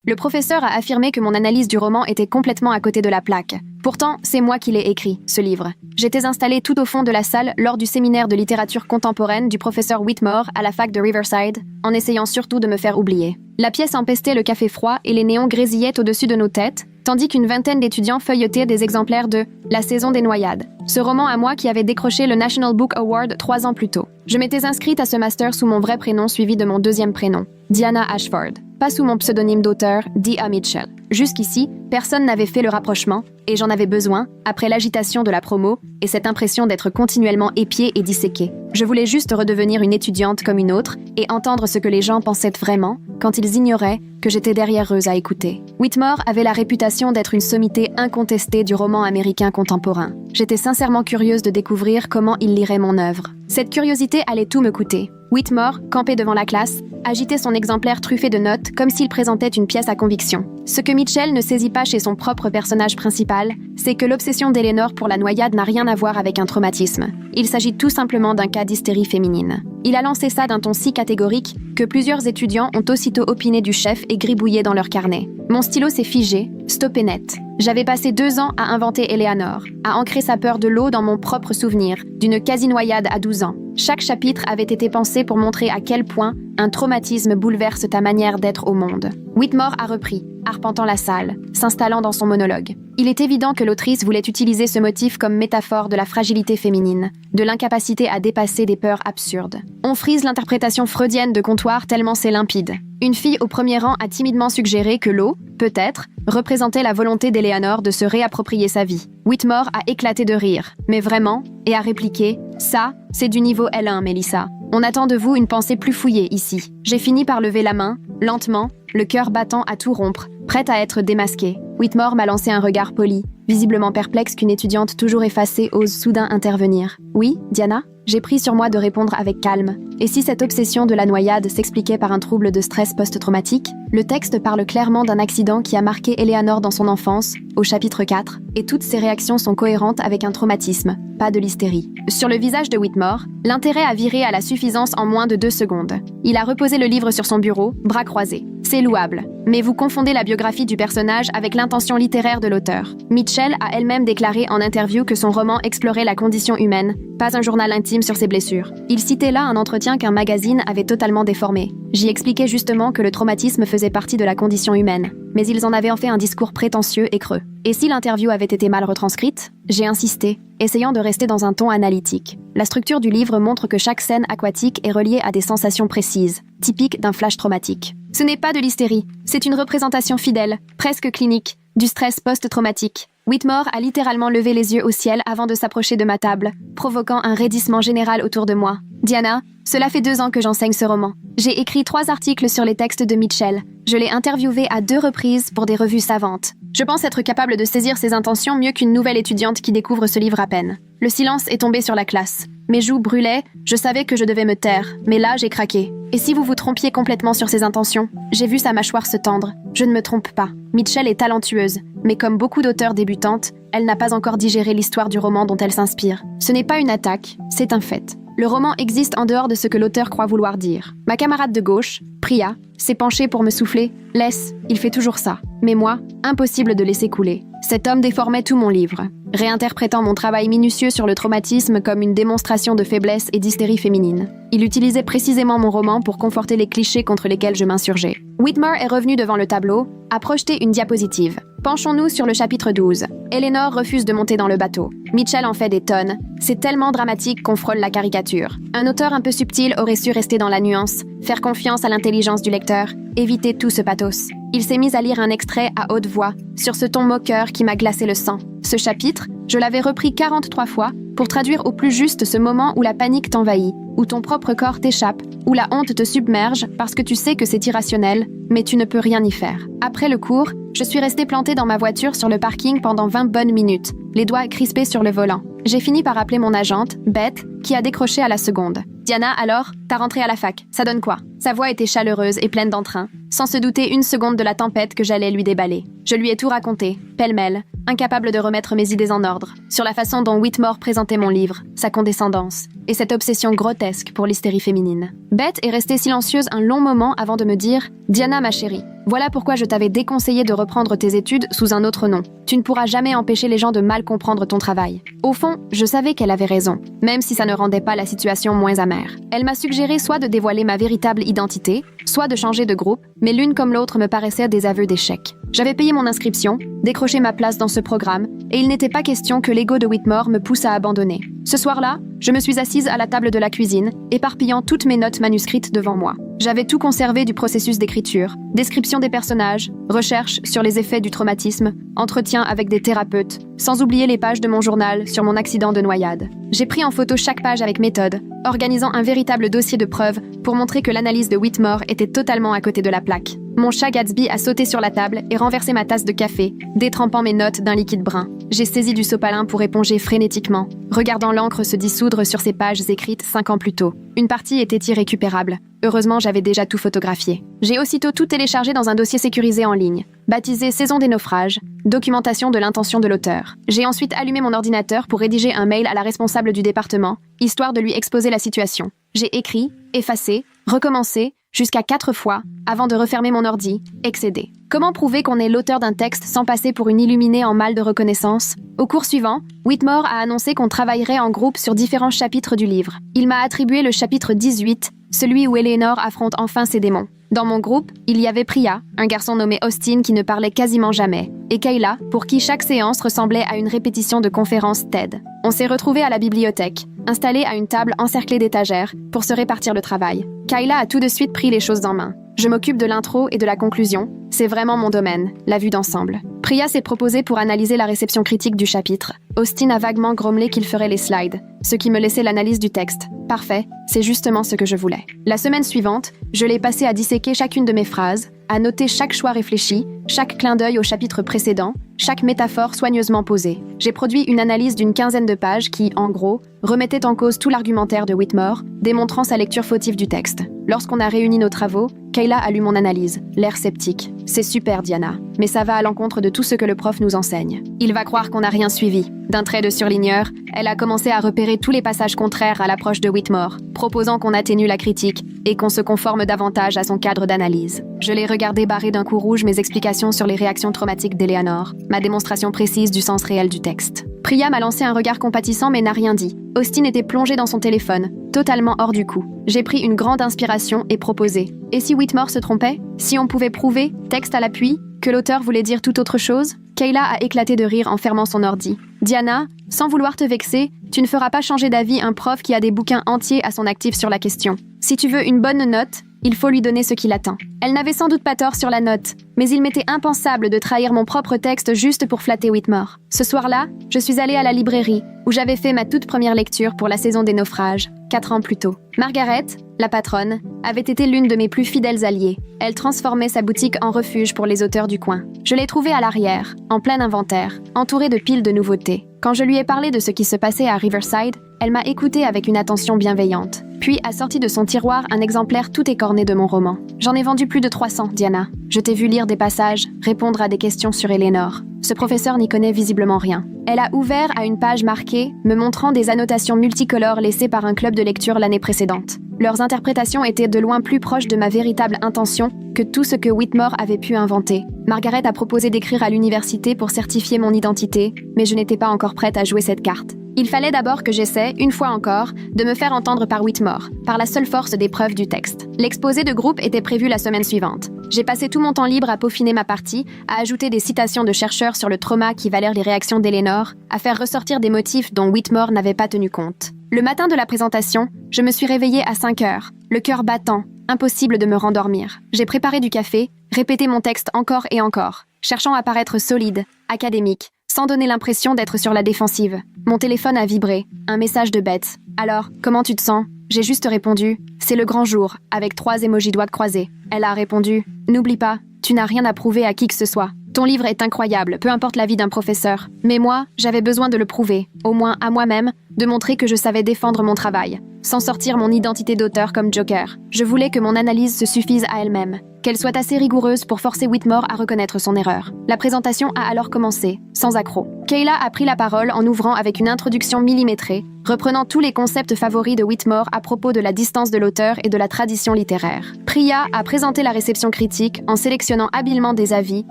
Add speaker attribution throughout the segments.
Speaker 1: Le professeur a affirmé que mon analyse du roman était complètement à côté de la plaque. Pourtant, c'est moi qui l'ai écrit, ce livre. J'étais installée tout au fond de la salle lors du séminaire de littérature contemporaine du professeur Whitmore à la fac de Riverside, en essayant surtout de me faire oublier. La pièce empestait le café froid et les néons grésillaient au-dessus de nos têtes, tandis qu'une vingtaine d'étudiants feuilletaient des exemplaires de La saison des noyades, ce roman à moi qui avait décroché le National Book Award 3 ans plus tôt. Je m'étais inscrite à ce master sous mon vrai prénom suivi de mon deuxième prénom, Diana Ashford, pas sous mon pseudonyme d'auteur, D.A. Mitchell. Jusqu'ici, personne n'avait fait le rapprochement, et j'en avais besoin, après l'agitation de la promo et cette impression d'être continuellement épiée et disséquée. Je voulais juste redevenir une étudiante comme une autre et entendre ce que les gens pensaient vraiment quand ils ignoraient que j'étais derrière eux à écouter. Whitmore avait la réputation d'être une sommité incontestée du roman américain contemporain. J'étais sincèrement curieuse de découvrir comment il lirait mon œuvre. Cette curiosité allait tout me coûter. Whitmore, campé devant la classe, agitait son exemplaire truffé de notes comme s'il présentait une pièce à conviction. Ce que Mitchell ne saisit pas chez son propre personnage principal, c'est que l'obsession d'Eleanor pour la noyade n'a rien à voir avec un traumatisme. Il s'agit tout simplement d'un cas d'hystérie féminine. Il a lancé ça d'un ton si catégorique que plusieurs étudiants ont aussitôt opiné du chef et gribouillé dans leur carnet. Mon stylo s'est figé, stoppé net. J'avais passé 2 ans à inventer Eleanor, à ancrer sa peur de l'eau dans mon propre souvenir, d'une quasi-noyade à 12 ans. Chaque chapitre avait été pensé pour montrer à quel point un traumatisme bouleverse ta manière d'être au monde. Whitmore a repris, arpentant la salle, s'installant dans son monologue. Il est évident que l'autrice voulait utiliser ce motif comme métaphore de la fragilité féminine, de l'incapacité à dépasser des peurs absurdes. On frise l'interprétation freudienne de comptoir tellement c'est limpide. Une fille au premier rang a timidement suggéré que l'eau, peut-être, représentait la volonté d'Eleanor de se réapproprier sa vie. Whitmore a éclaté de rire, mais vraiment, et a répliqué « Ça, c'est du niveau L1, Melissa. On attend de vous une pensée plus fouillée ici. » J'ai fini par lever la main, lentement, le cœur battant à tout rompre, prête à être démasquée. Whitmore m'a lancé un regard poli, visiblement perplexe qu'une étudiante toujours effacée ose soudain intervenir. « Oui, Diana ?» J'ai pris sur moi de répondre avec calme. Et si cette obsession de la noyade s'expliquait par un trouble de stress post-traumatique, le texte parle clairement d'un accident qui a marqué Eleanor dans son enfance, au chapitre 4, et toutes ses réactions sont cohérentes avec un traumatisme, pas de l'hystérie. Sur le visage de Whitmore, l'intérêt a viré à la suffisance en moins de 2 secondes. Il a reposé le livre sur son bureau, bras croisés. C'est louable. Mais vous confondez la biographie du personnage avec l'intention littéraire de l'auteur. Mitchell a elle-même déclaré en interview que son roman explorait la condition humaine, pas un journal intime sur ses blessures. Il citait là un entretien qu'un magazine avait totalement déformé. J'y expliquais justement que le traumatisme faisait partie de la condition humaine, mais ils en avaient en fait un discours prétentieux et creux. Et si l'interview avait été mal retranscrite, j'ai insisté, essayant de rester dans un ton analytique. La structure du livre montre que chaque scène aquatique est reliée à des sensations précises, typiques d'un flash traumatique. Ce n'est pas de l'hystérie, c'est une représentation fidèle, presque clinique, du stress post-traumatique. Whitmore a littéralement levé les yeux au ciel avant de s'approcher de ma table, provoquant un raidissement général autour de moi. Diana, cela fait 2 ans que j'enseigne ce roman. J'ai écrit 3 articles sur les textes de Mitchell. Je l'ai interviewé à 2 reprises pour des revues savantes. Je pense être capable de saisir ses intentions mieux qu'une nouvelle étudiante qui découvre ce livre à peine. Le silence est tombé sur la classe. Mes joues brûlaient, je savais que je devais me taire, mais là j'ai craqué. Et si vous vous trompiez complètement sur ses intentions? J'ai vu sa mâchoire se tendre. Je ne me trompe pas. Mitchell est talentueuse, mais comme beaucoup d'auteurs débutantes, elle n'a pas encore digéré l'histoire du roman dont elle s'inspire. Ce n'est pas une attaque, c'est un fait. Le roman existe en dehors de ce que l'auteur croit vouloir dire. Ma camarade de gauche, Priya, s'est penchée pour me souffler. « Laisse, il fait toujours ça. » Mais moi, impossible de laisser couler. Cet homme déformait tout mon livre, réinterprétant mon travail minutieux sur le traumatisme comme une démonstration de faiblesse et d'hystérie féminine. Il utilisait précisément mon roman pour conforter les clichés contre lesquels je m'insurgeais. Whitmore est revenu devant le tableau, a projeté une diapositive. Penchons-nous sur le chapitre 12. Eleanor refuse de monter dans le bateau. Mitchell en fait des tonnes. C'est tellement dramatique qu'on frôle la caricature. Un auteur un peu subtil aurait su rester dans la nuance, faire confiance à l'intelligence du lecteur, éviter tout ce pathos. Il s'est mis à lire un extrait à haute voix, sur ce ton moqueur qui m'a glacé le sang. Ce chapitre, je l'avais repris 43 fois pour traduire au plus juste ce moment où la panique t'envahit, où ton propre corps t'échappe, où la honte te submerge parce que tu sais que c'est irrationnel, mais tu ne peux rien y faire. Après le cours, je suis restée plantée dans ma voiture sur le parking pendant 20 bonnes minutes, les doigts crispés sur le volant. J'ai fini par appeler mon agente, Beth, qui a décroché à la seconde. « Diana, alors, t'as rentré à la fac, ça donne quoi ?» Sa voix était chaleureuse et pleine d'entrain, sans se douter une seconde de la tempête que j'allais lui déballer. Je lui ai tout raconté, pêle-mêle, incapable de remettre mes idées en ordre, sur la façon dont Whitmore présentait mon livre, sa condescendance, et cette obsession grotesque pour l'hystérie féminine. Beth est restée silencieuse un long moment avant de me dire « Diana, ma chérie, voilà pourquoi je t'avais déconseillé de reprendre tes études sous un autre nom. Tu ne pourras jamais empêcher les gens de mal comprendre ton travail. » Au fond, je savais qu'elle avait raison, même si ça ne rendait pas la situation moins amère. Elle m'a suggéré soit de dévoiler ma véritable identité, soit de changer de groupe, mais l'une comme l'autre me paraissaient des aveux d'échec. J'avais payé mon inscription, décroché ma place dans ce programme, et il n'était pas question que l'ego de Whitmore me pousse à abandonner. Ce soir-là, je me suis assise à la table de la cuisine, éparpillant toutes mes notes manuscrites devant moi. J'avais tout conservé du processus d'écriture, description des personnages, recherche sur les effets du traumatisme, entretien avec des thérapeutes, sans oublier les pages de mon journal sur mon accident de noyade. J'ai pris en photo chaque page avec méthode, organisant un véritable dossier de preuves pour montrer que l'analyse de Whitmore était totalement à côté de la plaque. Mon chat Gatsby a sauté sur la table et renversé ma tasse de café, détrempant mes notes d'un liquide brun. J'ai saisi du sopalin pour éponger frénétiquement, regardant l'encre se dissoudre sur ces pages écrites 5 ans plus tôt. Une partie était irrécupérable. Heureusement, j'avais déjà tout photographié. J'ai aussitôt tout téléchargé dans un dossier sécurisé en ligne, baptisé Saison des naufrages, documentation de l'intention de l'auteur. J'ai ensuite allumé mon ordinateur pour rédiger un mail à la responsable du département, histoire de lui exposer la situation. J'ai écrit, effacé, recommencé, jusqu'à 4 fois, avant de refermer mon ordi, excédé. Comment prouver qu'on est l'auteur d'un texte sans passer pour une illuminée en mal de reconnaissance? Au cours suivant, Whitmore a annoncé qu'on travaillerait en groupe sur différents chapitres du livre. Il m'a attribué le chapitre 18, celui où Eleanor affronte enfin ses démons. Dans mon groupe, il y avait Priya, un garçon nommé Austin qui ne parlait quasiment jamais, et Kayla, pour qui chaque séance ressemblait à une répétition de conférence TED. On s'est retrouvés à la bibliothèque, installés à une table encerclée d'étagères, pour se répartir le travail. Kayla a tout de suite pris les choses en main. Je m'occupe de l'intro et de la conclusion. C'est vraiment mon domaine, la vue d'ensemble. Priya s'est proposée pour analyser la réception critique du chapitre. Austin a vaguement grommelé qu'il ferait les slides, ce qui me laissait l'analyse du texte. Parfait, c'est justement ce que je voulais. La semaine suivante, je l'ai passé à disséquer chacune de mes phrases, à noter chaque choix réfléchi, chaque clin d'œil au chapitre précédent, chaque métaphore soigneusement posée. J'ai produit une analyse d'une 15aine de pages qui, en gros, remettait en cause tout l'argumentaire de Whitmore, démontrant sa lecture fautive du texte. Lorsqu'on a réuni nos travaux, Kayla a lu mon analyse, l'air sceptique. C'est super, Diana, mais ça va à l'encontre de tout ce que le prof nous enseigne. Il va croire qu'on n'a rien suivi. D'un trait de surligneur, elle a commencé à repérer tous les passages contraires à l'approche de Whitmore, proposant qu'on atténue la critique et qu'on se conforme davantage à son cadre d'analyse. Je l'ai regardé barrer d'un coup rouge mes explications sur les réactions traumatiques d'Eleanor, ma démonstration précise du sens réel du texte. Priya m'a lancé un regard compatissant mais n'a rien dit. Austin était plongé dans son téléphone, totalement hors du coup. J'ai pris une grande inspiration et proposé. Et si Whitmore se trompait? Si on pouvait prouver, texte à l'appui, que l'auteur voulait dire tout autre chose? Kayla a éclaté de rire en fermant son ordi. Diana, sans vouloir te vexer, tu ne feras pas changer d'avis un prof qui a des bouquins entiers à son actif sur la question. Si tu veux une bonne note, il faut lui donner ce qu'il attend. Elle n'avait sans doute pas tort sur la note, mais il m'était impensable de trahir mon propre texte juste pour flatter Whitmore. Ce soir-là, je suis allée à la librairie, où j'avais fait ma toute première lecture pour la saison des naufrages, 4 ans plus tôt. Margaret, la patronne, avait été l'une de mes plus fidèles alliées. Elle transformait sa boutique en refuge pour les auteurs du coin. Je l'ai trouvée à l'arrière, en plein inventaire, entourée de piles de nouveautés. Quand je lui ai parlé de ce qui se passait à Riverside, elle m'a écoutée avec une attention bienveillante, puis a sorti de son tiroir un exemplaire tout écorné de mon roman. J'en ai vendu plus de 300, Diana. Je t'ai vu lire des passages, répondre à des questions sur Eleanor. Ce professeur n'y connaît visiblement rien. Elle a ouvert à une page marquée, me montrant des annotations multicolores laissées par un club de lecture l'année précédente. Leurs interprétations étaient de loin plus proches de ma véritable intention que tout ce que Whitmore avait pu inventer. Margaret a proposé d'écrire à l'université pour certifier mon identité, mais je n'étais pas encore prête à jouer cette carte. Il fallait d'abord que j'essaie, une fois encore, de me faire entendre par Whitmore, par la seule force des preuves du texte. L'exposé de groupe était prévu la semaine suivante. J'ai passé tout mon temps libre à peaufiner ma partie, à ajouter des citations de chercheurs sur le trauma qui valèrent les réactions d'Eleanor, à faire ressortir des motifs dont Whitmore n'avait pas tenu compte. Le matin de la présentation, je me suis réveillée à 5 heures, le cœur battant, impossible de me rendormir. J'ai préparé du café, répété mon texte encore et encore, cherchant à paraître solide, académique, sans donner l'impression d'être sur la défensive. Mon téléphone a vibré, un message de Beth. « Alors, comment tu te sens ?» J'ai juste répondu « C'est le grand jour », avec 3 émojis doigts croisés. Elle a répondu « N'oublie pas, tu n'as rien à prouver à qui que ce soit. Ton livre est incroyable, peu importe l'avis d'un professeur. Mais moi, j'avais besoin de le prouver, au moins à moi-même, de montrer que je savais défendre mon travail, sans sortir mon identité d'auteur comme Joker. Je voulais que mon analyse se suffise à elle-même, qu'elle soit assez rigoureuse pour forcer Whitmore à reconnaître son erreur. La présentation a alors commencé, sans accroc. Kayla a pris la parole en ouvrant avec une introduction millimétrée, reprenant tous les concepts favoris de Whitmore à propos de la distance de l'auteur et de la tradition littéraire. Priya a présenté la réception critique en sélectionnant habilement des avis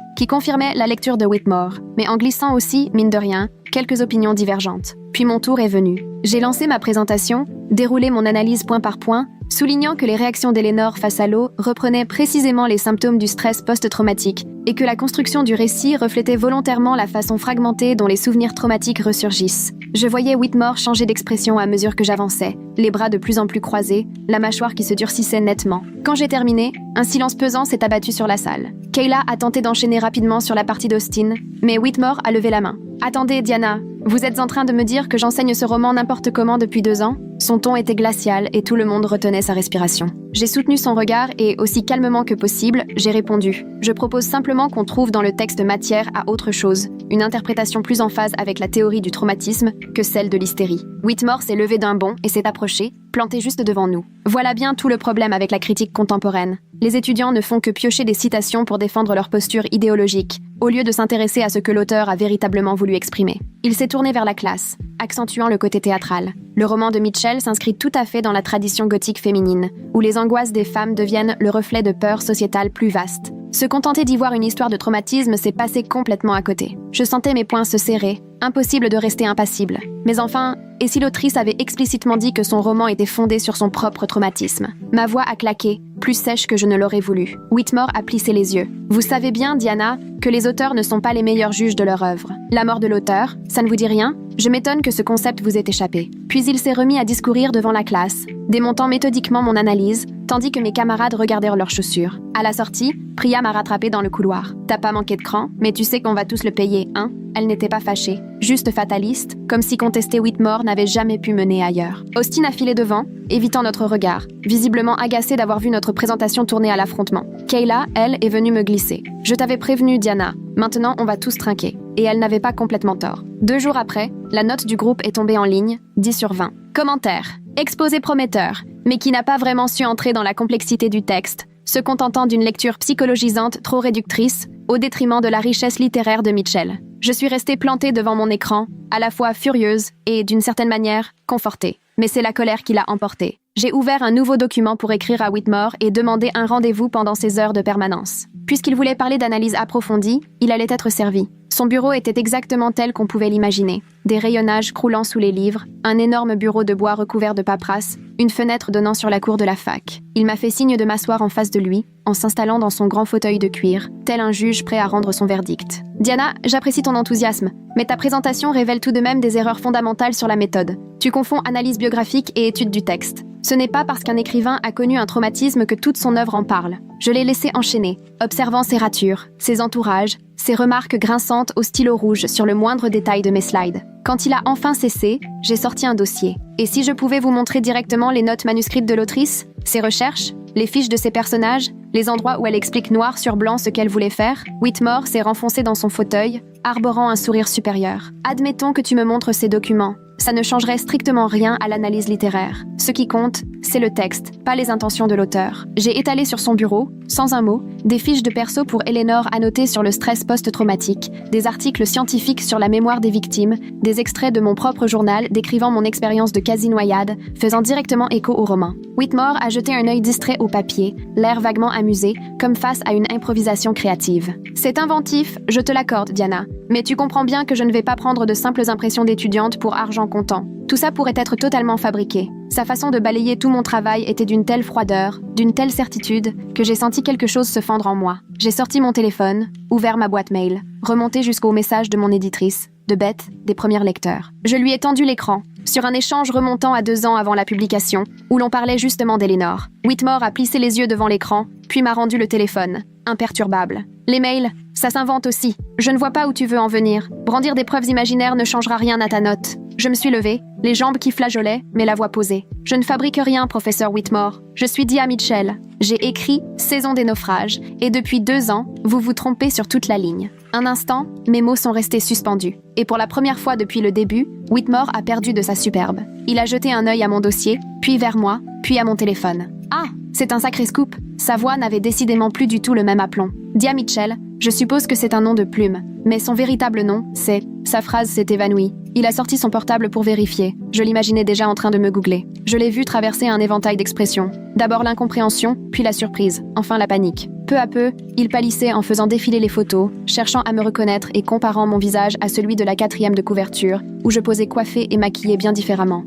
Speaker 1: qui confirmaient la lecture de Whitmore, mais en glissant aussi, mine de rien, quelques opinions divergentes. Puis mon tour est venu. J'ai lancé ma présentation, déroulé mon analyse point par point, soulignant que les réactions d'Eleanor face à l'eau reprenaient précisément les symptômes du stress post-traumatique et que la construction du récit reflétait volontairement la façon fragmentée dont les souvenirs traumatiques ressurgissent. Je voyais Whitmore changer d'expression à mesure que j'avançais, les bras de plus en plus croisés, la mâchoire qui se durcissait nettement. Quand j'ai terminé, un silence pesant s'est abattu sur la salle. Kayla a tenté d'enchaîner rapidement sur la partie d'Austin, mais Whitmore a levé la main. « Attendez, Diana, vous êtes en train de me dire que j'enseigne ce roman n'importe comment depuis 2 ans ?» Son ton était glacial et tout le monde retenait sa respiration. J'ai soutenu son regard et, aussi calmement que possible, j'ai répondu. Je propose simplement qu'on trouve dans le texte matière à autre chose, une interprétation plus en phase avec la théorie du traumatisme que celle de l'hystérie. Whitmore s'est levé d'un bond et s'est approché, planté juste devant nous. Voilà bien tout le problème avec la critique contemporaine. Les étudiants ne font que piocher des citations pour défendre leur posture idéologique, au lieu de s'intéresser à ce que l'auteur a véritablement voulu exprimer. Il s'est tourné vers la classe, accentuant le côté théâtral. Le roman de Mitchell s'inscrit tout à fait dans la tradition gothique féminine, où les angoisses des femmes deviennent le reflet de peurs sociétales plus vastes. Se contenter d'y voir une histoire de traumatisme, c'est passer complètement à côté. Je sentais mes poings se serrer, impossible de rester impassible. Mais enfin, et si l'autrice avait explicitement dit que son roman était fondé sur son propre traumatisme? Ma voix a claqué, plus sèche que je ne l'aurais voulu. Whitmore a plissé les yeux. Vous savez bien, Diana, que les auteurs ne sont pas les meilleurs juges de leur œuvre. La mort de l'auteur, ça ne vous dit rien? Je m'étonne que ce concept vous ait échappé. Puis il s'est remis à discourir devant la classe, démontant méthodiquement mon analyse, tandis que mes camarades regardèrent leurs chaussures. À la sortie, Priya m'a rattrapé dans le couloir. T'as pas manqué de cran, mais tu sais qu'on va tous le payer, hein? Elle n'était pas fâchée, juste fataliste, comme si contester Whitmore n'avait jamais pu mener ailleurs. Austin a filé devant, évitant notre regard, visiblement agacé d'avoir vu notre présentation tourner à l'affrontement. Kayla, elle, est venue me glisser. Je t'avais prévenu, Diana. Maintenant, on va tous trinquer. Et elle n'avait pas complètement tort. 2 jours après, la note du groupe est tombée en ligne, 10 sur 20. Commentaire. Exposé prometteur, mais qui n'a pas vraiment su entrer dans la complexité du texte, se contentant d'une lecture psychologisante trop réductrice, au détriment de la richesse littéraire de Mitchell. Je suis restée plantée devant mon écran, à la fois furieuse et, d'une certaine manière, confortée. Mais c'est la colère qui l'a emportée. J'ai ouvert un nouveau document pour écrire à Whitmore et demander un rendez-vous pendant ses heures de permanence. Puisqu'il voulait parler d'analyse approfondie, il allait être servi. Son bureau était exactement tel qu'on pouvait l'imaginer. Des rayonnages croulant sous les livres, un énorme bureau de bois recouvert de paperasse, une fenêtre donnant sur la cour de la fac. Il m'a fait signe de m'asseoir en face de lui, en s'installant dans son grand fauteuil de cuir, tel un juge prêt à rendre son verdict. Diana, j'apprécie ton enthousiasme, mais ta présentation révèle tout de même des erreurs fondamentales sur la méthode. Tu confonds analyse biographique et étude du texte. Ce n'est pas parce qu'un écrivain a connu un traumatisme que toute son œuvre en parle. Je l'ai laissé enchaîner, observant ses ratures, ses entourages, ses remarques grinçantes au stylo rouge sur le moindre détail de mes slides. Quand il a enfin cessé, j'ai sorti un dossier. Et si je pouvais vous montrer directement les notes manuscrites de l'autrice, ses recherches, les fiches de ses personnages, les endroits où elle explique noir sur blanc ce qu'elle voulait faire? Whitmore s'est renfoncé dans son fauteuil, arborant un sourire supérieur. Admettons que tu me montres ces documents. Ça ne changerait strictement rien à l'analyse littéraire. Ce qui compte, c'est le texte, pas les intentions de l'auteur. J'ai étalé sur son bureau, sans un mot, des fiches de perso pour Eleanor annotées sur le stress post-traumatique, des articles scientifiques sur la mémoire des victimes, des extraits de mon propre journal décrivant mon expérience de quasi-noyade, faisant directement écho au roman. Whitmore a jeté un œil distrait au papier, l'air vaguement amusé, comme face à une improvisation créative. C'est inventif, je te l'accorde, Diana, mais tu comprends bien que je ne vais pas prendre de simples impressions d'étudiante pour argent comptant. Tout ça pourrait être totalement fabriqué. Sa façon de balayer tout mon travail était d'une telle froideur, d'une telle certitude, que j'ai senti quelque chose se fendre en moi. J'ai sorti mon téléphone, ouvert ma boîte mail, remonté jusqu'au message de mon éditrice, de Beth, des premiers lecteurs. Je lui ai tendu l'écran, sur un échange remontant à 2 ans avant la publication, où l'on parlait justement d'Eleanor. Whitmore a plissé les yeux devant l'écran, puis m'a rendu le téléphone, imperturbable. Les mails, ça s'invente aussi. Je ne vois pas où tu veux en venir. Brandir des preuves imaginaires ne changera rien à ta note. Je me suis levée, les jambes qui flageolaient, mais la voix posée. « Je ne fabrique rien, professeur Whitmore. Je suis Dia Mitchell. J'ai écrit « Saison des naufrages » et depuis 2 ans, vous vous trompez sur toute la ligne. » Un instant, mes mots sont restés suspendus. Et pour la première fois depuis le début, Whitmore a perdu de sa superbe. Il a jeté un œil à mon dossier, puis vers moi, puis à mon téléphone. « Ah, c'est un sacré scoop !» Sa voix n'avait décidément plus du tout le même aplomb. Dia Mitchell, je suppose que c'est un nom de plume, mais son véritable nom, c'est... Sa phrase s'est évanouie. Il a sorti son portable pour vérifier. Je l'imaginais déjà en train de me googler. Je l'ai vu traverser un éventail d'expressions. D'abord l'incompréhension, puis la surprise, enfin la panique. Peu à peu, il pâlissait en faisant défiler les photos, cherchant à me reconnaître et comparant mon visage à celui de la 4e de couverture, où je posais coiffée et maquillée bien différemment.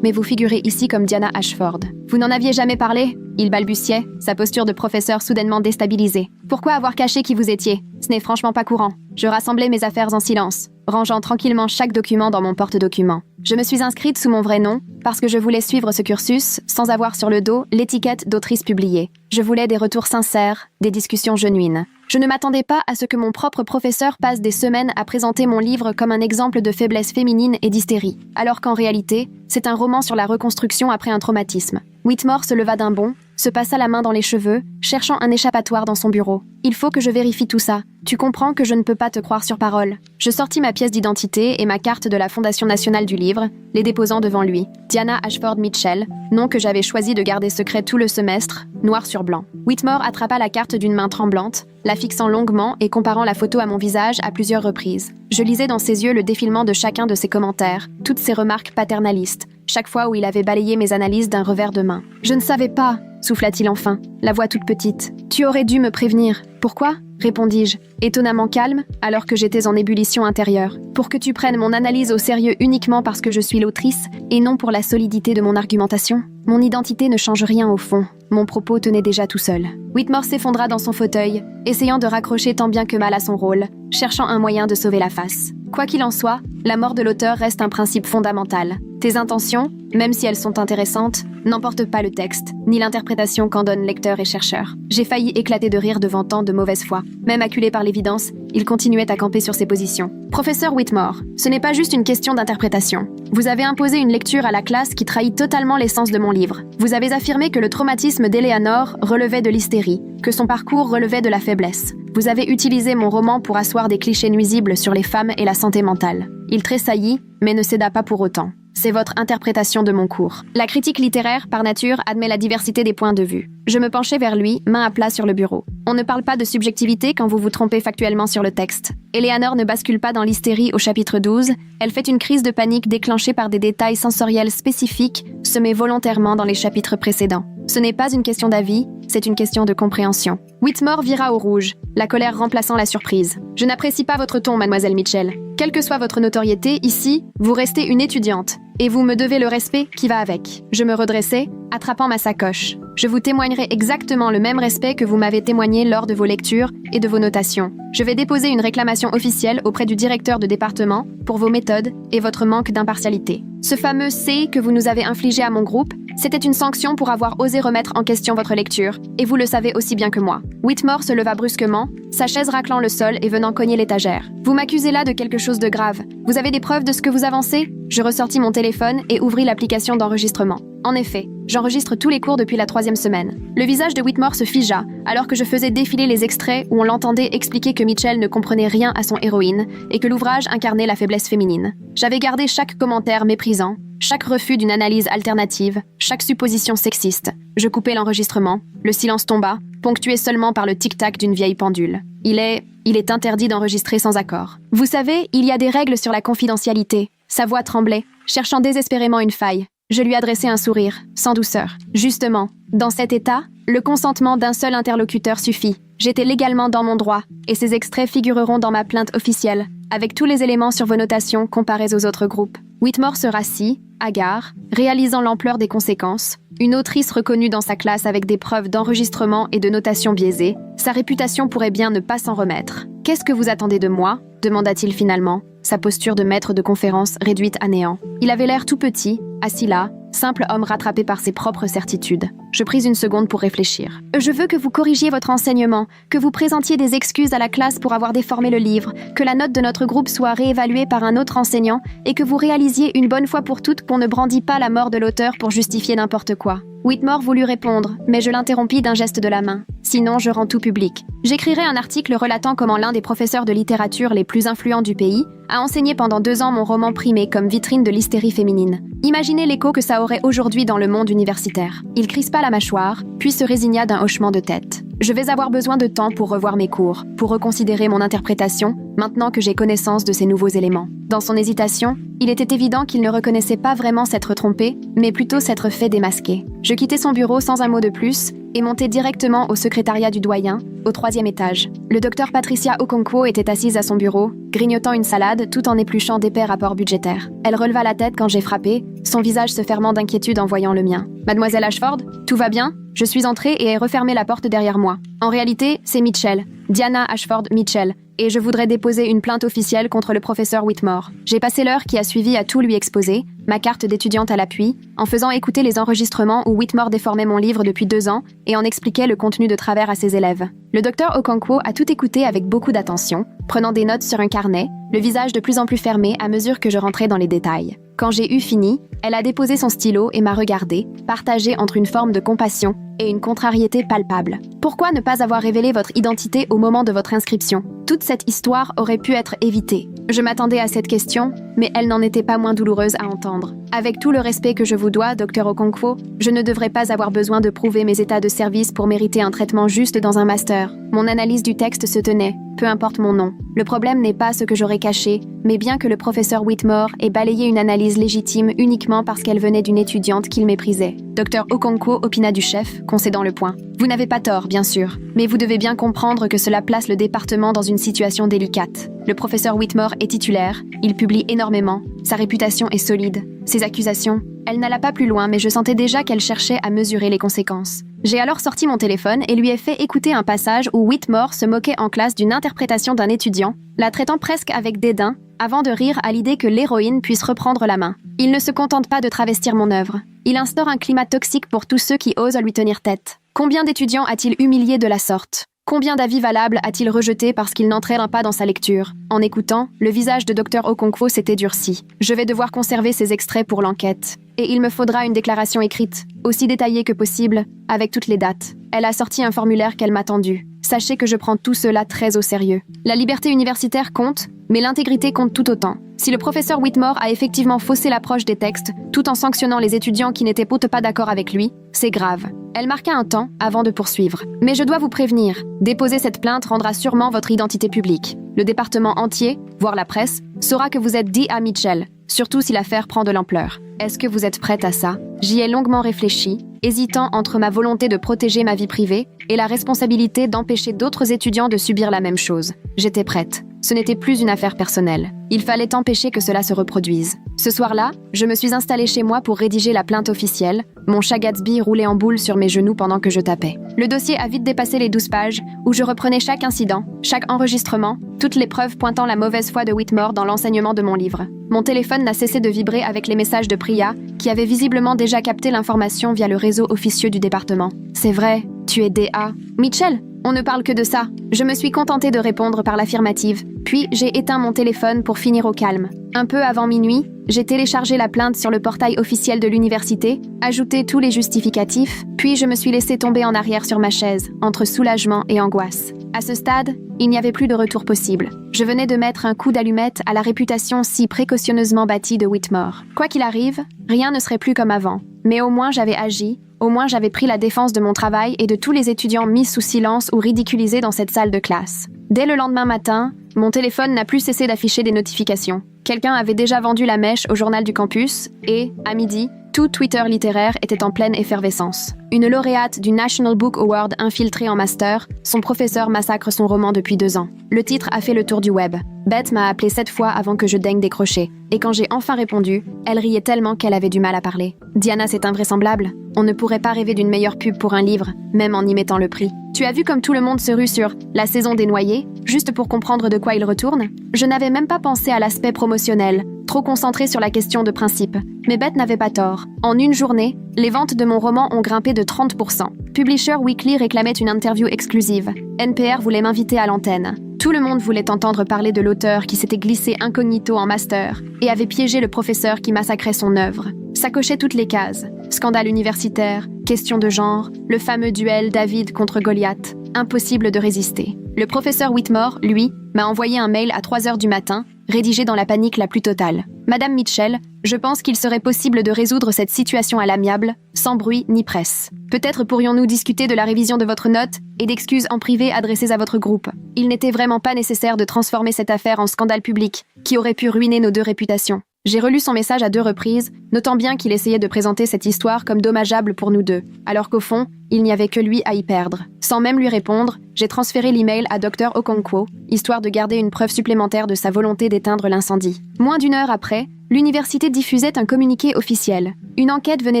Speaker 1: Mais vous figurez ici comme Diana Ashford. Vous n'en aviez jamais parlé ? Il balbutiait, sa posture de professeur soudainement déstabilisée. Pourquoi avoir caché qui vous étiez ? Ce n'est franchement pas courant. Je rassemblais mes affaires en silence, rangeant tranquillement chaque document dans mon porte-documents. Je me suis inscrite sous mon vrai nom parce que je voulais suivre ce cursus sans avoir sur le dos l'étiquette d'autrice publiée. Je voulais des retours sincères, des discussions genuines. Je ne m'attendais pas à ce que mon propre professeur passe des semaines à présenter mon livre comme un exemple de faiblesse féminine et d'hystérie, alors qu'en réalité, c'est un roman sur la reconstruction après un traumatisme. Whitmore se leva d'un bond, se passa la main dans les cheveux, cherchant un échappatoire dans son bureau. « Il faut que je vérifie tout ça. Tu comprends que je ne peux pas te croire sur parole. » Je sortis ma pièce d'identité et ma carte de la Fondation nationale du livre, les déposant devant lui. Diana Ashford Mitchell, nom que j'avais choisi de garder secret tout le semestre, noir sur blanc. Whitmore attrapa la carte d'une main tremblante, la fixant longuement et comparant la photo à mon visage à plusieurs reprises. Je lisais dans ses yeux le défilement de chacun de ses commentaires, toutes ses remarques paternalistes, chaque fois où il avait balayé mes analyses d'un revers de main. « Je ne savais pas !» souffla-t-il enfin, la voix toute petite. « Tu aurais dû me prévenir. » « Pourquoi ?» répondis-je, étonnamment calme, alors que j'étais en ébullition intérieure. « Pour que tu prennes mon analyse au sérieux uniquement parce que je suis l'autrice, et non pour la solidité de mon argumentation. Mon identité ne change rien au fond. Mon propos tenait déjà tout seul. » Whitmore s'effondra dans son fauteuil, essayant de raccrocher tant bien que mal à son rôle, cherchant un moyen de sauver la face. Quoi qu'il en soit, la mort de l'auteur reste un principe fondamental. Tes intentions, même si elles sont intéressantes, n'emportent pas le texte, ni l'interprétation qu'en donnent lecteurs et chercheurs. J'ai failli éclater de rire devant tant de mauvaise foi. Même acculé par l'évidence, il continuait à camper sur ses positions. Professeur Whitmore, ce n'est pas juste une question d'interprétation. Vous avez imposé une lecture à la classe qui trahit totalement l'essence de mon livre. Vous avez affirmé que le traumatisme d'Eleanor relevait de l'hystérie, que son parcours relevait de la faiblesse. Vous avez utilisé mon roman pour asseoir des clichés nuisibles sur les femmes et la santé mentale. Il tressaillit, mais ne céda pas pour autant. C'est votre interprétation de mon cours. La critique littéraire, par nature, admet la diversité des points de vue. Je me penchai vers lui, main à plat sur le bureau. On ne parle pas de subjectivité quand vous vous trompez factuellement sur le texte. Eleanor ne bascule pas dans l'hystérie au chapitre 12, elle fait une crise de panique déclenchée par des détails sensoriels spécifiques, semés volontairement dans les chapitres précédents. Ce n'est pas une question d'avis, c'est une question de compréhension. Whitmore vira au rouge, la colère remplaçant la surprise. « Je n'apprécie pas votre ton, mademoiselle Mitchell. Quelle que soit votre notoriété, ici, vous restez une étudiante. Et vous me devez le respect qui va avec. » Je me redressai, attrapant ma sacoche. « Je vous témoignerai exactement le même respect que vous m'avez témoigné lors de vos lectures et de vos notations. Je vais déposer une réclamation officielle auprès du directeur de département pour vos méthodes et votre manque d'impartialité. Ce fameux C que vous nous avez infligé à mon groupe, c'était une sanction pour avoir osé remettre en question votre lecture, et vous le savez aussi bien que moi. » Whitmore se leva brusquement, sa chaise raclant le sol et venant cogner l'étagère. « Vous m'accusez là de quelque chose de grave. Vous avez des preuves de ce que vous avancez ?» Je ressortis mon téléphone et ouvris l'application d'enregistrement. En effet, j'enregistre tous les cours depuis la 3e semaine. Le visage de Whitmore se figea, alors que je faisais défiler les extraits où on l'entendait expliquer que Mitchell ne comprenait rien à son héroïne et que l'ouvrage incarnait la faiblesse féminine. J'avais gardé chaque commentaire méprisant, chaque refus d'une analyse alternative, chaque supposition sexiste. Je coupai l'enregistrement, le silence tomba, ponctué seulement par le tic-tac d'une vieille pendule. Il est interdit d'enregistrer sans accord. Vous savez, il y a des règles sur la confidentialité. Sa voix tremblait, cherchant désespérément une faille. Je lui adressai un sourire, sans douceur. Justement, dans cet état, le consentement d'un seul interlocuteur suffit. J'étais légalement dans mon droit, et ces extraits figureront dans ma plainte officielle, avec tous les éléments sur vos notations comparés aux autres groupes. Whitmore se rassit, hagard, réalisant l'ampleur des conséquences. Une autrice reconnue dans sa classe avec des preuves d'enregistrement et de notation biaisées, sa réputation pourrait bien ne pas s'en remettre. « Qu'est-ce que vous attendez de moi ?» demanda-t-il finalement, sa posture de maître de conférence réduite à néant. Il avait l'air tout petit, assis là, simple homme rattrapé par ses propres certitudes. Je pris une seconde pour réfléchir. Je veux que vous corrigiez votre enseignement, que vous présentiez des excuses à la classe pour avoir déformé le livre, que la note de notre groupe soit réévaluée par un autre enseignant et que vous réalisiez une bonne fois pour toutes qu'on ne brandit pas la mort de l'auteur pour justifier n'importe quoi. Whitmore voulut répondre, mais je l'interrompis d'un geste de la main. Sinon, je rends tout public. J'écrirai un article relatant comment l'un des professeurs de littérature les plus influents du pays a enseigné pendant 2 ans mon roman primé comme vitrine de l'hystérie féminine. Imaginez l'écho que ça aurait aujourd'hui dans le monde universitaire. Il crispa la mâchoire, puis se résigna d'un hochement de tête. Je vais avoir besoin de temps pour revoir mes cours, pour reconsidérer mon interprétation, maintenant que j'ai connaissance de ces nouveaux éléments. Dans son hésitation, il était évident qu'il ne reconnaissait pas vraiment s'être trompé, mais plutôt s'être fait démasquer. Je quittai son bureau sans un mot de plus et montai directement au secrétariat du doyen, au 3e étage. Le docteur Patricia Okonkwo était assise à son bureau, grignotant une salade tout en épluchant d'épais rapports budgétaires. Elle releva la tête quand j'ai frappé, son visage se fermant d'inquiétude en voyant le mien. « Mademoiselle Ashford, tout va bien ?» Je suis entrée et ai refermé la porte derrière moi. En réalité, c'est Mitchell, Diana Ashford Mitchell, et je voudrais déposer une plainte officielle contre le professeur Whitmore. J'ai passé l'heure qui a suivi à tout lui exposer, ma carte d'étudiante à l'appui, en faisant écouter les enregistrements où Whitmore déformait mon livre depuis 2 ans et en expliquait le contenu de travers à ses élèves. Le docteur Okonkwo a tout écouté avec beaucoup d'attention, prenant des notes sur un carnet, le visage de plus en plus fermé à mesure que je rentrais dans les détails. Quand j'ai eu fini, elle a déposé son stylo et m'a regardée, partagée entre une forme de compassion et une contrariété palpable. Pourquoi ne pas avoir révélé votre identité au moment de votre inscription? Toute cette histoire aurait pu être évitée. Je m'attendais à cette question, mais elle n'en était pas moins douloureuse à entendre. Avec tout le respect que je vous dois, Dr Okonkwo, je ne devrais pas avoir besoin de prouver mes états de service pour mériter un traitement juste dans un master. Mon analyse du texte se tenait, peu importe mon nom. Le problème n'est pas ce que j'aurais caché, mais bien que le professeur Whitmore ait balayé une analyse légitime uniquement parce qu'elle venait d'une étudiante qu'il méprisait. Dr Okonkwo opina du chef, concédant le point. Vous n'avez pas tort, bien sûr, mais vous devez bien comprendre que cela place le département dans une situation délicate. Le professeur Whitmore est titulaire, il publie énormément, sa réputation est solide. Ses accusations, elle n'alla pas plus loin, mais je sentais déjà qu'elle cherchait à mesurer les conséquences. J'ai alors sorti mon téléphone et lui ai fait écouter un passage où Whitmore se moquait en classe d'une interprétation d'un étudiant, la traitant presque avec dédain, avant de rire à l'idée que l'héroïne puisse reprendre la main. Il ne se contente pas de travestir mon œuvre. Il instaure un climat toxique pour tous ceux qui osent lui tenir tête. Combien d'étudiants a-t-il humilié de la sorte ? Combien d'avis valables a-t-il rejeté parce qu'il n'entrait pas dans sa lecture? En écoutant, le visage de Dr Okonkwo s'était durci. Je vais devoir conserver ces extraits pour l'enquête. Et il me faudra une déclaration écrite, aussi détaillée que possible, avec toutes les dates. Elle a sorti un formulaire qu'elle m'a tendu. Sachez que je prends tout cela très au sérieux. La liberté universitaire compte, mais l'intégrité compte tout autant. Si le professeur Whitmore a effectivement faussé l'approche des textes, tout en sanctionnant les étudiants qui n'étaient pas d'accord avec lui, c'est grave. Elle marqua un temps avant de poursuivre. Mais je dois vous prévenir, déposer cette plainte rendra sûrement votre identité publique. Le département entier, voire la presse, saura que vous êtes D.A. Mitchell, surtout si l'affaire prend de l'ampleur. Est-ce que vous êtes prête à ça? J'y ai longuement réfléchi, hésitant entre ma volonté de protéger ma vie privée et la responsabilité d'empêcher d'autres étudiants de subir la même chose. J'étais prête. Ce n'était plus une affaire personnelle. Il fallait empêcher que cela se reproduise. Ce soir-là, je me suis installée chez moi pour rédiger la plainte officielle, mon chat Gatsby roulait en boule sur mes genoux pendant que je tapais. Le dossier a vite dépassé les 12 pages, où je reprenais chaque incident, chaque enregistrement, toutes les preuves pointant la mauvaise foi de Whitmore dans l'enseignement de mon livre. Mon téléphone n'a cessé de vibrer avec les messages de Priya, qui avait visiblement déjà capté l'information via le réseau officieux du département. C'est vrai, tu es D.A. Mitchell? On ne parle que de ça. Je me suis contentée de répondre par l'affirmative, puis j'ai éteint mon téléphone pour finir au calme. Un peu avant minuit, j'ai téléchargé la plainte sur le portail officiel de l'université, ajouté tous les justificatifs, puis je me suis laissée tomber en arrière sur ma chaise, entre soulagement et angoisse. À ce stade, il n'y avait plus de retour possible. Je venais de mettre un coup d'allumette à la réputation si précautionneusement bâtie de Whitmore. Quoi qu'il arrive, rien ne serait plus comme avant. Mais au moins j'avais agi, au moins j'avais pris la défense de mon travail et de tous les étudiants mis sous silence ou ridiculisés dans cette salle de classe. Dès le lendemain matin, mon téléphone n'a plus cessé d'afficher des notifications. Quelqu'un avait déjà vendu la mèche au journal du campus et, à midi, tout Twitter littéraire était en pleine effervescence. Une lauréate du National Book Award infiltrée en master, son professeur massacre son roman depuis 2 ans. Le titre a fait le tour du web. Beth m'a appelé 7 fois avant que je daigne décrocher. Et quand j'ai enfin répondu, elle riait tellement qu'elle avait du mal à parler. Diana, c'est invraisemblable. On ne pourrait pas rêver d'une meilleure pub pour un livre, même en y mettant le prix. Tu as vu comme tout le monde se rue sur la saison des noyés, juste pour comprendre de quoi il retourne? Je n'avais même pas pensé à l'aspect promotionnel, trop concentré sur la question de principe. Mais Beth n'avait pas tort. En une journée, les ventes de mon roman ont grimpé de 30%. Publisher Weekly réclamait une interview exclusive. NPR voulait m'inviter à l'antenne. Tout le monde voulait entendre parler de l'auteur qui s'était glissé incognito en master et avait piégé le professeur qui massacrait son œuvre. Ça cochait toutes les cases. Scandale universitaire, question de genre, le fameux duel David contre Goliath. Impossible de résister. Le professeur Whitmore, lui, m'a envoyé un mail à 3h du matin, rédigé dans la panique la plus totale. Madame Mitchell, je pense qu'il serait possible de résoudre cette situation à l'amiable, sans bruit ni presse. Peut-être pourrions-nous discuter de la révision de votre note et d'excuses en privé adressées à votre groupe. Il n'était vraiment pas nécessaire de transformer cette affaire en scandale public, qui aurait pu ruiner nos deux réputations. J'ai relu son message à 2 reprises, notant bien qu'il essayait de présenter cette histoire comme dommageable pour nous deux, alors qu'au fond, il n'y avait que lui à y perdre. Sans même lui répondre, j'ai transféré l'email à Dr. Okonkwo, histoire de garder une preuve supplémentaire de sa volonté d'éteindre l'incendie. Moins d'1 heure après, l'université diffusait un communiqué officiel. Une enquête venait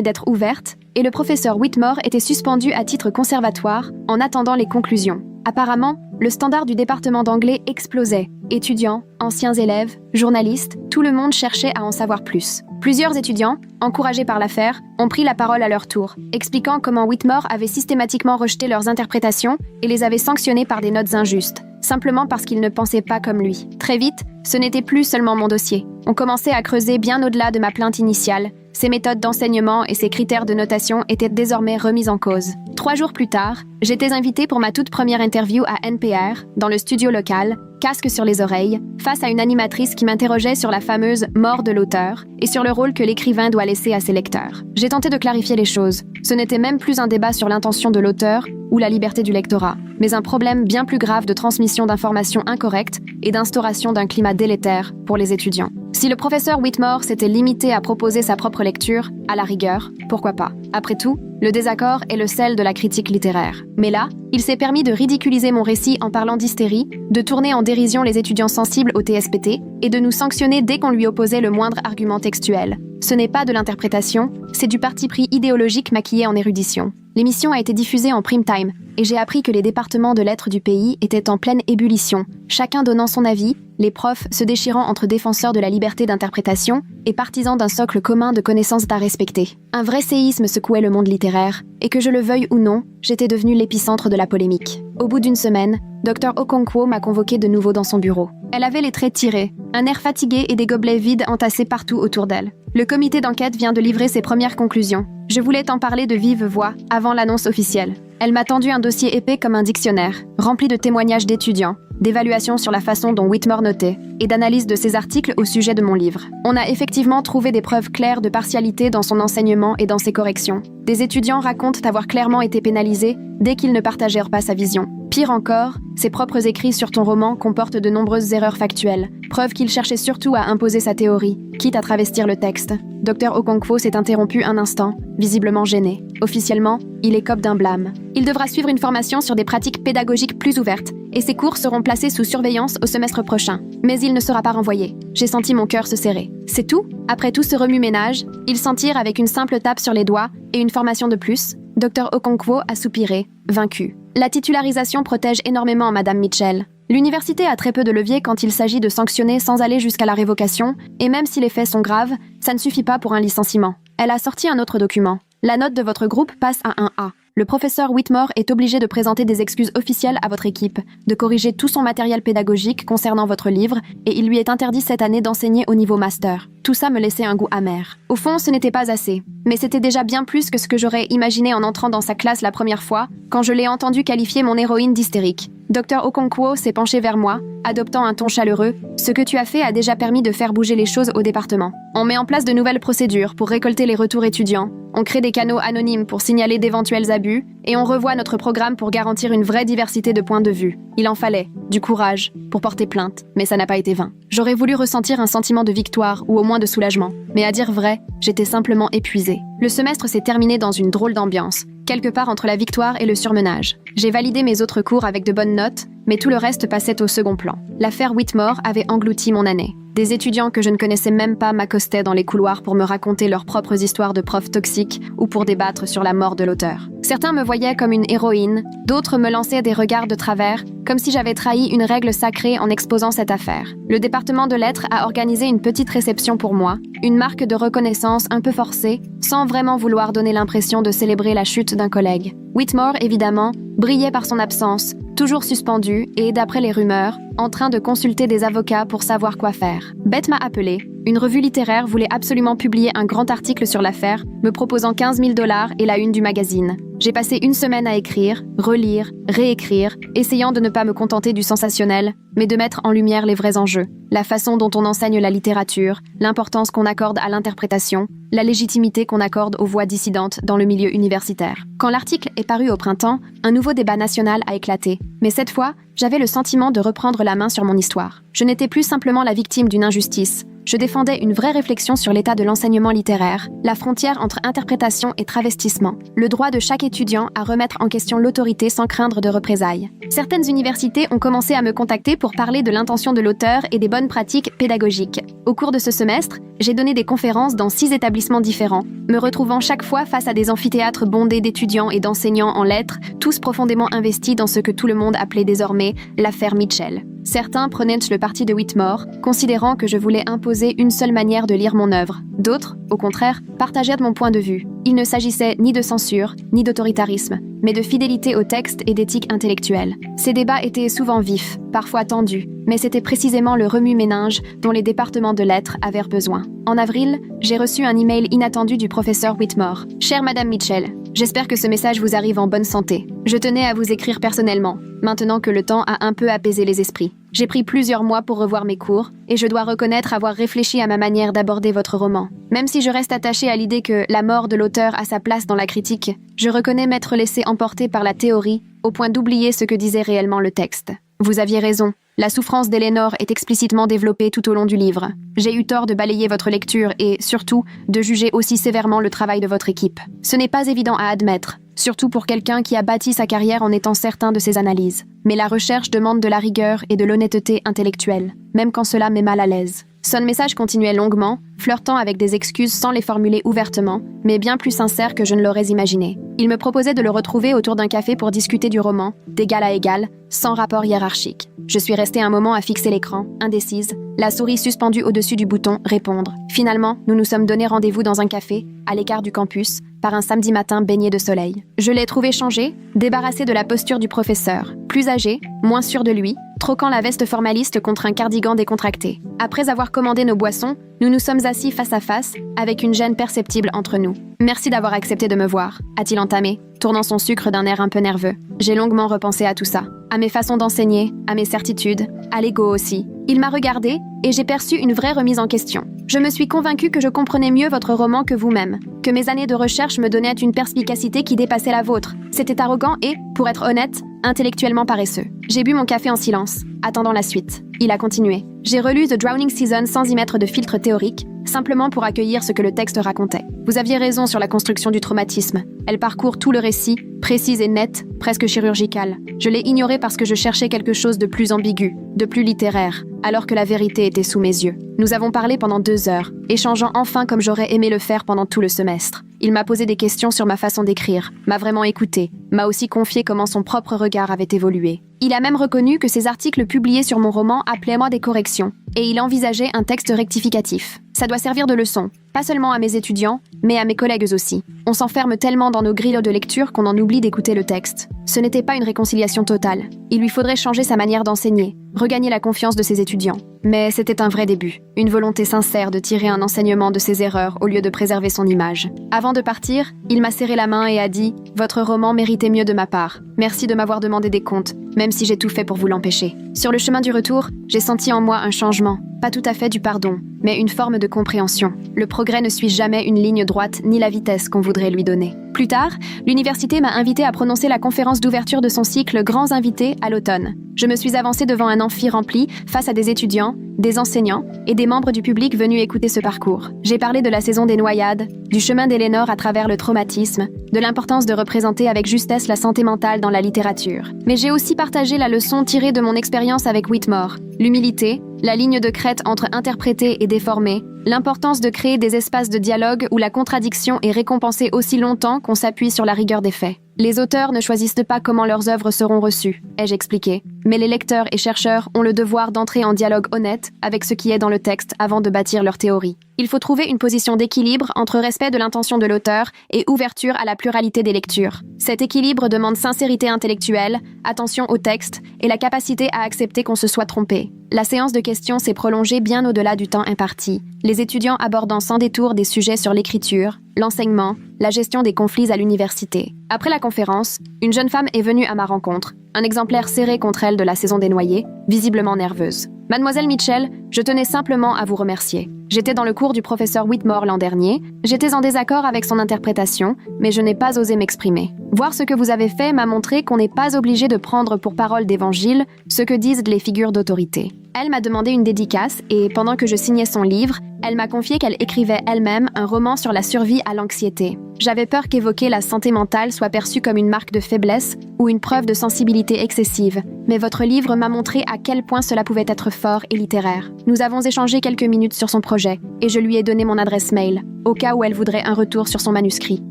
Speaker 1: d'être ouverte, et le professeur Whitmore était suspendu à titre conservatoire en attendant les conclusions. Apparemment, le standard du département d'anglais explosait. Étudiants, anciens élèves, journalistes, tout le monde cherchait à en savoir plus. Plusieurs étudiants, encouragés par l'affaire, ont pris la parole à leur tour, expliquant comment Whitmore avait systématiquement rejeté leurs interprétations et les avait sanctionnés par des notes injustes, simplement parce qu'ils ne pensaient pas comme lui. Très vite, ce n'était plus seulement mon dossier. On commençait à creuser bien au-delà de ma plainte initiale. Ses méthodes d'enseignement et ses critères de notation étaient désormais remis en cause. 3 jours plus tard, j'étais invitée pour ma toute première interview à NPR, dans le studio local, casque sur les oreilles, face à une animatrice qui m'interrogeait sur la fameuse « mort de l'auteur » et sur le rôle que l'écrivain doit laisser à ses lecteurs. J'ai tenté de clarifier les choses. Ce n'était même plus un débat sur l'intention de l'auteur ou la liberté du lectorat, mais un problème bien plus grave de transmission d'informations incorrectes et d'instauration d'un climat délétère pour les étudiants. Si le professeur Whitmore s'était limité à proposer sa propre lecture, à la rigueur, pourquoi pas? Après tout, le désaccord est le sel de la critique littéraire. Mais là, il s'est permis de ridiculiser mon récit en parlant d'hystérie, de tourner en dérision les étudiants sensibles au TSPT et de nous sanctionner dès qu'on lui opposait le moindre argument textuel. Ce n'est pas de l'interprétation, c'est du parti pris idéologique maquillé en érudition. L'émission a été diffusée en prime time, et j'ai appris que les départements de lettres du pays étaient en pleine ébullition, chacun donnant son avis, les profs se déchirant entre défenseurs de la liberté d'interprétation et partisans d'un socle commun de connaissances à respecter. Un vrai séisme secouait le monde littéraire, et que je le veuille ou non, j'étais devenue l'épicentre de la polémique. Au bout d'une semaine, Dr. Okonkwo m'a convoqué de nouveau dans son bureau. Elle avait les traits tirés, un air fatigué et des gobelets vides entassés partout autour d'elle. Le comité d'enquête vient de livrer ses premières conclusions. Je voulais t'en parler de vive voix avant l'annonce officielle. Elle m'a tendu un dossier épais comme un dictionnaire, rempli de témoignages d'étudiants, d'évaluations sur la façon dont Whitmore notait, et d'analyses de ses articles au sujet de mon livre. On a effectivement trouvé des preuves claires de partialité dans son enseignement et dans ses corrections. Des étudiants racontent avoir clairement été pénalisés dès qu'ils ne partagèrent pas sa vision. Pire encore, ses propres écrits sur ton roman comportent de nombreuses erreurs factuelles, preuve qu'il cherchait surtout à imposer sa théorie, quitte à travestir le texte. Dr. Okonkwo s'est interrompu un instant, visiblement gêné. Officiellement, il écope d'un blâme. Il devra suivre une formation sur des pratiques pédagogiques plus ouvertes, et ses cours seront placés sous surveillance au semestre prochain. Mais il ne sera pas renvoyé. J'ai senti mon cœur se serrer. C'est tout? Après tout ce remue-ménage, il s'en tire avec une simple tape sur les doigts et une formation de plus. Dr. Okonkwo a soupiré, vaincu. La titularisation protège énormément Madame Mitchell. L'université a très peu de levier quand il s'agit de sanctionner sans aller jusqu'à la révocation, et même si les faits sont graves, ça ne suffit pas pour un licenciement. Elle a sorti un autre document. La note de votre groupe passe à un A. Le professeur Whitmore est obligé de présenter des excuses officielles à votre équipe, de corriger tout son matériel pédagogique concernant votre livre, et il lui est interdit cette année d'enseigner au niveau master. Tout ça me laissait un goût amer. Au fond, ce n'était pas assez. Mais c'était déjà bien plus que ce que j'aurais imaginé en entrant dans sa classe la première fois, quand je l'ai entendu qualifier mon héroïne d'hystérique. Dr. Okonkwo s'est penché vers moi, adoptant un ton chaleureux. Ce que tu as fait a déjà permis de faire bouger les choses au département. On met en place de nouvelles procédures pour récolter les retours étudiants. On crée des canaux anonymes pour signaler d'éventuels abus, et on revoit notre programme pour garantir une vraie diversité de points de vue. Il en fallait, du courage, pour porter plainte, mais ça n'a pas été vain. J'aurais voulu ressentir un sentiment de victoire ou au moins de soulagement, mais à dire vrai, j'étais simplement épuisée. Le semestre s'est terminé dans une drôle d'ambiance, quelque part entre la victoire et le surmenage. J'ai validé mes autres cours avec de bonnes notes, mais tout le reste passait au second plan. L'affaire Whitmore avait englouti mon année. Des étudiants que je ne connaissais même pas m'accostaient dans les couloirs pour me raconter leurs propres histoires de profs toxiques ou pour débattre sur la mort de l'auteur. Certains me voyaient comme une héroïne, d'autres me lançaient des regards de travers, comme si j'avais trahi une règle sacrée en exposant cette affaire. Le département de lettres a organisé une petite réception pour moi, une marque de reconnaissance un peu forcée, sans vraiment vouloir donner l'impression de célébrer la chute d'un collègue. Whitmore, évidemment, brillait par son absence, toujours suspendu et, d'après les rumeurs, en train de consulter des avocats pour savoir quoi faire. Beth m'a appelé. Une revue littéraire voulait absolument publier un grand article sur l'affaire, me proposant 15 000 $ et la une du magazine. J'ai passé une semaine à écrire, relire, réécrire, essayant de ne pas me contenter du sensationnel, mais de mettre en lumière les vrais enjeux, la façon dont on enseigne la littérature, l'importance qu'on accorde à l'interprétation, la légitimité qu'on accorde aux voix dissidentes dans le milieu universitaire. Quand l'article est paru au printemps, un nouveau débat national a éclaté, mais cette fois, j'avais le sentiment de reprendre la main sur mon histoire. Je n'étais plus simplement la victime d'une injustice. Je défendais une vraie réflexion sur l'état de l'enseignement littéraire, la frontière entre interprétation et travestissement, le droit de chaque étudiant à remettre en question l'autorité sans craindre de représailles. Certaines universités ont commencé à me contacter pour parler de l'intention de l'auteur et des bonnes pratiques pédagogiques. Au cours de ce semestre, j'ai donné des conférences dans 6 établissements différents, me retrouvant chaque fois face à des amphithéâtres bondés d'étudiants et d'enseignants en lettres, tous profondément investis dans ce que tout le monde appelait désormais l'affaire Mitchell. Certains prenaient le parti de Whitmore, considérant que je voulais imposer une seule manière de lire mon œuvre. D'autres, au contraire, partagèrent mon point de vue. Il ne s'agissait ni de censure, ni d'autoritarisme, mais de fidélité au texte et d'éthique intellectuelle. Ces débats étaient souvent vifs, parfois tendus, mais c'était précisément le remue-ménage dont les départements de lettres avaient besoin. En avril, j'ai reçu un email inattendu du professeur Whitmore. « Chère Madame Mitchell, j'espère que ce message vous arrive en bonne santé. Je tenais à vous écrire personnellement, maintenant que le temps a un peu apaisé les esprits. J'ai pris plusieurs mois pour revoir mes cours, et je dois reconnaître avoir réfléchi à ma manière d'aborder votre roman. Même si je reste attachée à l'idée que la mort de l'auteur a sa place dans la critique, je reconnais m'être laissée emporter par la théorie, au point d'oublier ce que disait réellement le texte. Vous aviez raison. La souffrance d'Eleanor est explicitement développée tout au long du livre. J'ai eu tort de balayer votre lecture et, surtout, de juger aussi sévèrement le travail de votre équipe. Ce n'est pas évident à admettre, surtout pour quelqu'un qui a bâti sa carrière en étant certain de ses analyses. Mais la recherche demande de la rigueur et de l'honnêteté intellectuelle, même quand cela met mal à l'aise. Son message continuait longuement, flirtant avec des excuses sans les formuler ouvertement, mais bien plus sincères que je ne l'aurais imaginé. Il me proposait de le retrouver autour d'un café pour discuter du roman, d'égal à égal, sans rapport hiérarchique. Je suis restée un moment à fixer l'écran, indécise, la souris suspendue au-dessus du bouton « Répondre ». Finalement, nous nous sommes donné rendez-vous dans un café, à l'écart du campus, par un samedi matin baigné de soleil. Je l'ai trouvé changé, débarrassé de la posture du professeur, plus âgé, moins sûr de lui, troquant la veste formaliste contre un cardigan décontracté. Après avoir commandé nos boissons, nous nous sommes assis face à face, avec une gêne perceptible entre nous. « Merci d'avoir accepté de me voir », a-t-il entamé, tournant son sucre d'un air un peu nerveux. J'ai longuement repensé à tout ça, à mes façons d'enseigner, à mes certitudes, à l'ego aussi. Il m'a regardé, et j'ai perçu une vraie remise en question. Je me suis convaincue que je comprenais mieux votre roman que vous-même, que mes années de recherche me donnaient une perspicacité qui dépassait la vôtre. C'était arrogant et, pour être honnête, intellectuellement paresseux. J'ai bu mon café en silence, attendant la suite. Il a continué. J'ai relu The Drowning Season sans y mettre de filtre théorique, simplement pour accueillir ce que le texte racontait. Vous aviez raison sur la construction du traumatisme. Elle parcourt tout le récit, précise et nette, presque chirurgicale. Je l'ai ignorée parce que je cherchais quelque chose de plus ambigu, de plus littéraire, alors que la vérité était sous mes yeux. Nous avons parlé pendant 2 heures, échangeant enfin comme j'aurais aimé le faire pendant tout le semestre. Il m'a posé des questions sur ma façon d'écrire, m'a vraiment écouté, m'a aussi confié comment son propre regard avait évolué. Il a même reconnu que ses articles publiés sur mon roman appelaient moi des corrections, et il envisageait un texte rectificatif. Ça doit servir de leçon, pas seulement à mes étudiants, mais à mes collègues aussi. On s'enferme tellement dans nos grilles de lecture qu'on en oublie d'écouter le texte. Ce n'était pas une réconciliation totale. Il lui faudrait changer sa manière d'enseigner, regagner la confiance de ses étudiants. Mais c'était un vrai début, une volonté sincère de tirer un enseignement de ses erreurs au lieu de préserver son image. Avant de partir, il m'a serré la main et a dit « Votre roman méritait mieux de ma part. Merci de m'avoir demandé des comptes, même si j'ai tout fait pour vous l'empêcher. » Sur le chemin du retour, j'ai senti en moi un changement, pas tout à fait du pardon, mais une forme de compréhension. Le progrès ne suit jamais une ligne droite ni la vitesse qu'on voudrait lui donner. Plus tard, l'université m'a invité à prononcer la conférence d'ouverture de son cycle Grands invités à l'automne. Je me suis avancée devant un amphi rempli face à des étudiants, des enseignants et des membres du public venus écouter ce parcours. J'ai parlé de la saison des noyades, du chemin d'Elénore à travers le traumatisme, de l'importance de représenter avec justesse la santé mentale dans la littérature. Mais j'ai aussi partagé la leçon tirée de mon expérience avec Whitmore, l'humilité, la ligne de crête entre interpréter et déformer, l'importance de créer des espaces de dialogue où la contradiction est récompensée aussi longtemps qu'on s'appuie sur la rigueur des faits. Les auteurs ne choisissent pas comment leurs œuvres seront reçues, ai-je expliqué, mais les lecteurs et chercheurs ont le devoir d'entrer en dialogue honnête avec ce qui est dans le texte avant de bâtir leur théorie. Il faut trouver une position d'équilibre entre respect de l'intention de l'auteur et ouverture à la pluralité des lectures. Cet équilibre demande sincérité intellectuelle, attention au texte et la capacité à accepter qu'on se soit trompé. La séance de questions s'est prolongée bien au-delà du temps imparti, les étudiants abordant sans détour des sujets sur l'écriture, l'enseignement, la gestion des conflits à l'université. Après la conférence, une jeune femme est venue à ma rencontre, un exemplaire serré contre elle de la saison des noyés, visiblement nerveuse. « Mademoiselle Mitchell, je tenais simplement à vous remercier. J'étais dans le cours du professeur Whitmore l'an dernier, j'étais en désaccord avec son interprétation, mais je n'ai pas osé m'exprimer. Voir ce que vous avez fait m'a montré qu'on n'est pas obligé de prendre pour parole d'évangile ce que disent les figures d'autorité. Elle m'a demandé une dédicace et, pendant que je signais son livre, elle m'a confié qu'elle écrivait elle-même un roman sur la survie à l'anxiété. J'avais peur qu'évoquer la santé mentale soit perçu comme une marque de faiblesse ou une preuve de sensibilité excessive, mais votre livre m'a montré à quel point cela pouvait être fort et littéraire. Nous avons échangé quelques minutes sur son projet et je lui ai donné mon adresse mail, au cas où elle voudrait un retour sur son manuscrit.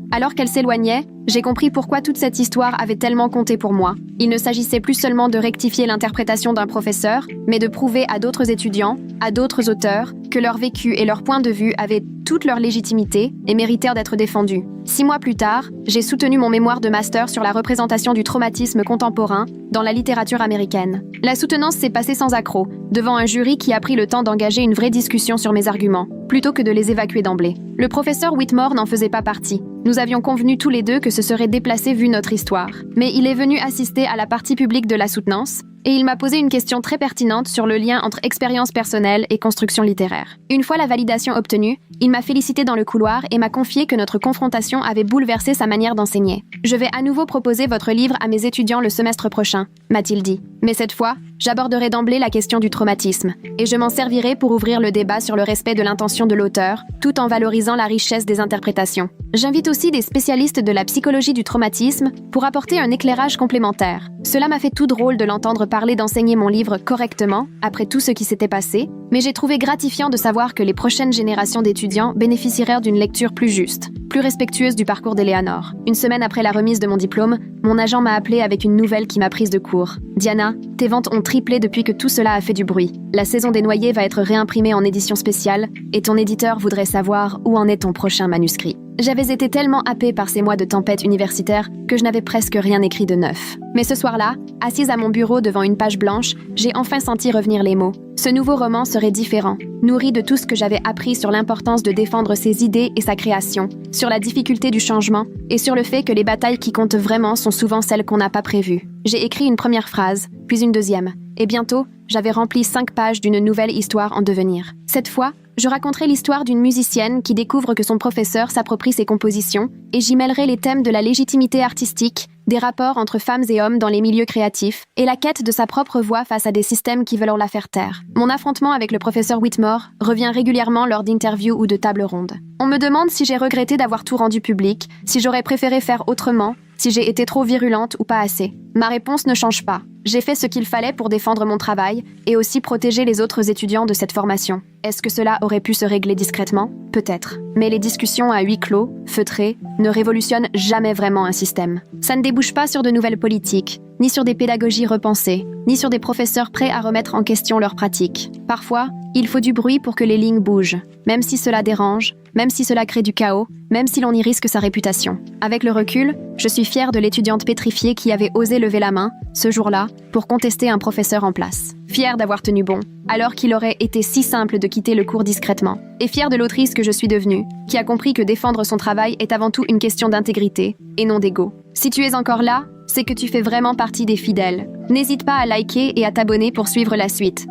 Speaker 1: Alors qu'elle s'éloignait, j'ai compris pourquoi toute cette histoire avait tellement compté pour moi. Il ne s'agissait plus seulement de rectifier l'interprétation d'un professeur, mais de prouver à d'autres étudiants, à d'autres auteurs, que leur vécu et leur point de vue avaient toute leur légitimité et méritèrent d'être défendus. 6 mois plus tard, j'ai soutenu mon mémoire de master sur la représentation du traumatisme contemporain dans la littérature américaine. La soutenance s'est passée sans accroc, devant un jury qui a pris le temps d'engager une vraie discussion sur mes arguments, plutôt que de les évacuer d'emblée. Le professeur Whitmore n'en faisait pas partie. Nous avions convenu tous les deux que ce serait déplacé vu notre histoire. Mais il est venu assister à la partie publique de la soutenance, et il m'a posé une question très pertinente sur le lien entre expérience personnelle et construction littéraire. Une fois la validation obtenue, il m'a félicité dans le couloir et m'a confié que notre confrontation avait bouleversé sa manière d'enseigner. « Je vais à nouveau proposer votre livre à mes étudiants le semestre prochain », m'a-t-il dit. Mais cette fois, j'aborderai d'emblée la question du traumatisme, et je m'en servirai pour ouvrir le débat sur le respect de l'intention de l'auteur, tout en valorisant la richesse des interprétations. J'invite aussi des spécialistes de la psychologie du traumatisme pour apporter un éclairage complémentaire. Cela m'a fait tout drôle de l'entendre parler d'enseigner mon livre correctement, après tout ce qui s'était passé, mais j'ai trouvé gratifiant de savoir que les prochaines générations d'étudiants bénéficieraient d'une lecture plus juste, plus respectueuse du parcours d'Eleanor. Une semaine après la remise de mon diplôme, mon agent m'a appelé avec une nouvelle qui m'a prise de court. « Diana, tes ventes ont triplé depuis que tout cela a fait du bruit. La saison des noyés va être réimprimée en édition spéciale, et ton éditeur voudrait savoir où en est ton prochain manuscrit. » J'avais été tellement happée par ces mois de tempête universitaire que je n'avais presque rien écrit de neuf. Mais ce soir-là, assise à mon bureau devant une page blanche, j'ai enfin senti revenir les mots. Ce nouveau roman serait différent, nourri de tout ce que j'avais appris sur l'importance de défendre ses idées et sa création, sur la difficulté du changement et sur le fait que les batailles qui comptent vraiment sont souvent celles qu'on n'a pas prévues. J'ai écrit une première phrase, puis une deuxième, et bientôt, j'avais rempli 5 pages d'une nouvelle histoire en devenir. Cette fois, je raconterai l'histoire d'une musicienne qui découvre que son professeur s'approprie ses compositions, et j'y mêlerai les thèmes de la légitimité artistique, des rapports entre femmes et hommes dans les milieux créatifs, et la quête de sa propre voix face à des systèmes qui veulent la faire taire. Mon affrontement avec le professeur Whitmore revient régulièrement lors d'interviews ou de tables rondes. On me demande si j'ai regretté d'avoir tout rendu public, si j'aurais préféré faire autrement, si j'ai été trop virulente ou pas assez. Ma réponse ne change pas. J'ai fait ce qu'il fallait pour défendre mon travail et aussi protéger les autres étudiants de cette formation. Est-ce que cela aurait pu se régler discrètement? Peut-être. Mais les discussions à huis clos, feutrées, ne révolutionnent jamais vraiment un système. Ça ne débouche pas sur de nouvelles politiques, ni sur des pédagogies repensées, ni sur des professeurs prêts à remettre en question leurs pratiques. Parfois, il faut du bruit pour que les lignes bougent, même si cela dérange, même si cela crée du chaos, même si l'on y risque sa réputation. Avec le recul, je suis fière de l'étudiante pétrifiée qui avait osé lever la main, ce jour-là, pour contester un professeur en place. Fière d'avoir tenu bon, alors qu'il aurait été si simple de quitter le cours discrètement. Et fière de l'autrice que je suis devenue, qui a compris que défendre son travail est avant tout une question d'intégrité, et non d'ego. Si tu es encore là, c'est que tu fais vraiment partie des fidèles. N'hésite pas à liker et à t'abonner pour suivre la suite.